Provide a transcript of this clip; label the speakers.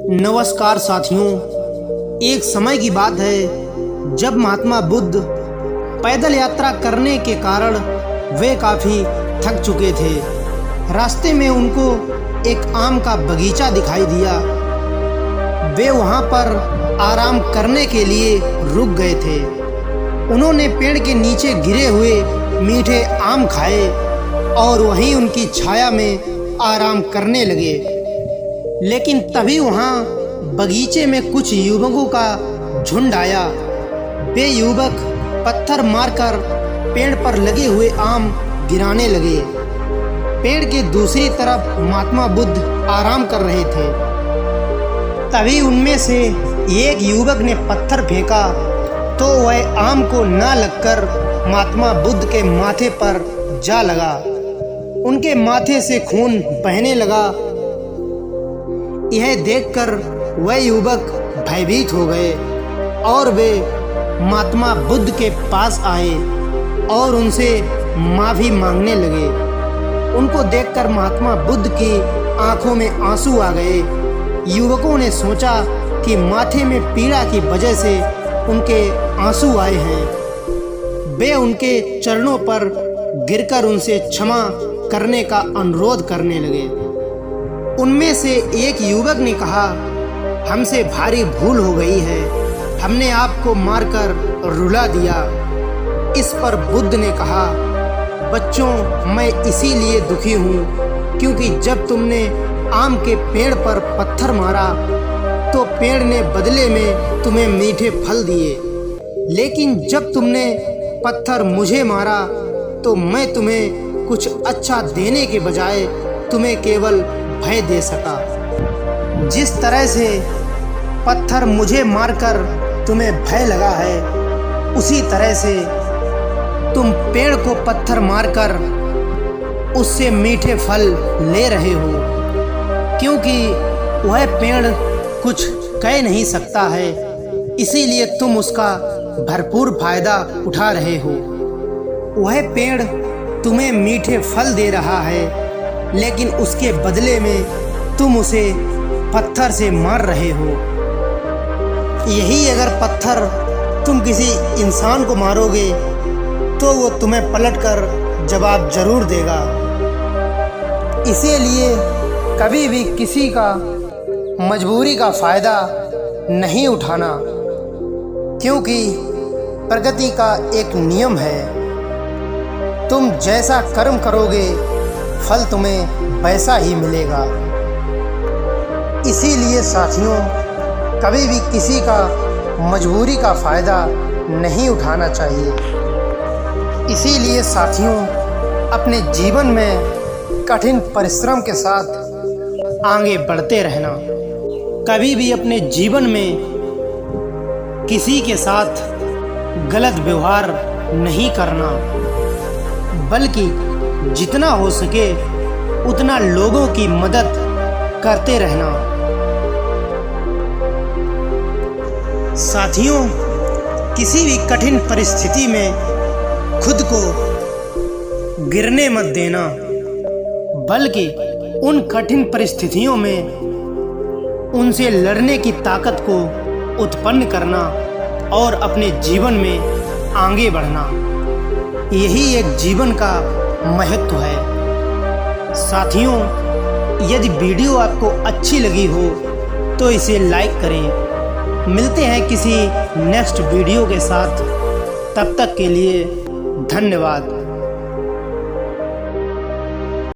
Speaker 1: नमस्कार साथियों, एक समय की बात है जब महात्मा बुद्ध पैदल यात्रा करने के कारण वे काफ़ी थक चुके थे। रास्ते में उनको एक आम का बगीचा दिखाई दिया। वे वहाँ पर आराम करने के लिए रुक गए थे। उन्होंने पेड़ के नीचे गिरे हुए मीठे आम खाए और वहीं उनकी छाया में आराम करने लगे। लेकिन तभी वहाँ बगीचे में कुछ युवकों का झुंड आया। वे युवक पत्थर मारकर पेड़ पर लगे हुए आम गिराने लगे। पेड़ के दूसरी तरफ महात्मा बुद्ध आराम कर रहे थे। तभी उनमें से एक युवक ने पत्थर फेंका तो वह आम को ना लगकर महात्मा बुद्ध के माथे पर जा लगा। उनके माथे से खून बहने लगा। यह देखकर वह युवक भयभीत हो गए और वे महात्मा बुद्ध के पास आए और उनसे माफ़ी मांगने लगे। उनको देखकर महात्मा बुद्ध की आंखों में आंसू आ गए। युवकों ने सोचा कि माथे में पीड़ा की वजह से उनके आंसू आए हैं। वे उनके चरणों पर गिरकर उनसे क्षमा करने का अनुरोध करने लगे। उनमें से एक युवक ने कहा, हमसे भारी भूल हो गई है, हमने आपको मारकर रुला दिया। इस पर बुद्ध ने कहा, बच्चों, मैं इसीलिए दुखी हूँ क्योंकि जब तुमने आम के पेड़ पर पत्थर मारा तो पेड़ ने बदले में तुम्हें मीठे फल दिए, लेकिन जब तुमने पत्थर मुझे मारा तो मैं तुम्हें कुछ अच्छा देने के बजाय तुम्हें केवल भय दे सका। जिस तरह से पत्थर मुझे मारकर तुम्हें भय लगा है, उसी तरह से तुम पेड़ को पत्थर मारकर उससे मीठे फल ले रहे हो, क्योंकि वह पेड़ कुछ कह नहीं सकता है, इसीलिए तुम उसका भरपूर फायदा उठा रहे हो। वह पेड़ तुम्हें मीठे फल दे रहा है, लेकिन उसके बदले में तुम उसे पत्थर से मार रहे हो। यही अगर पत्थर तुम किसी इंसान को मारोगे तो वो तुम्हें पलटकर जवाब जरूर देगा। इसीलिए कभी भी किसी का मजबूरी का फ़ायदा नहीं उठाना, क्योंकि प्रकृति का एक नियम है, तुम जैसा कर्म करोगे फल तुम्हें वैसा ही मिलेगा। इसीलिए साथियों, कभी भी किसी का मजबूरी का फ़ायदा नहीं उठाना चाहिए। इसीलिए साथियों, अपने जीवन में कठिन परिश्रम के साथ आगे बढ़ते रहना। कभी भी अपने जीवन में किसी के साथ गलत व्यवहार नहीं करना, बल्कि जितना हो सके उतना लोगों की मदद करते रहना। साथियों, किसी भी कठिन परिस्थिति में खुद को गिरने मत देना, बल्कि उन कठिन परिस्थितियों में उनसे लड़ने की ताकत को उत्पन्न करना और अपने जीवन में आगे बढ़ना। यही एक जीवन का महत्व है। साथियों, यदि वीडियो आपको अच्छी लगी हो तो इसे लाइक करें। मिलते हैं किसी नेक्स्ट वीडियो के साथ, तब तक के लिए धन्यवाद।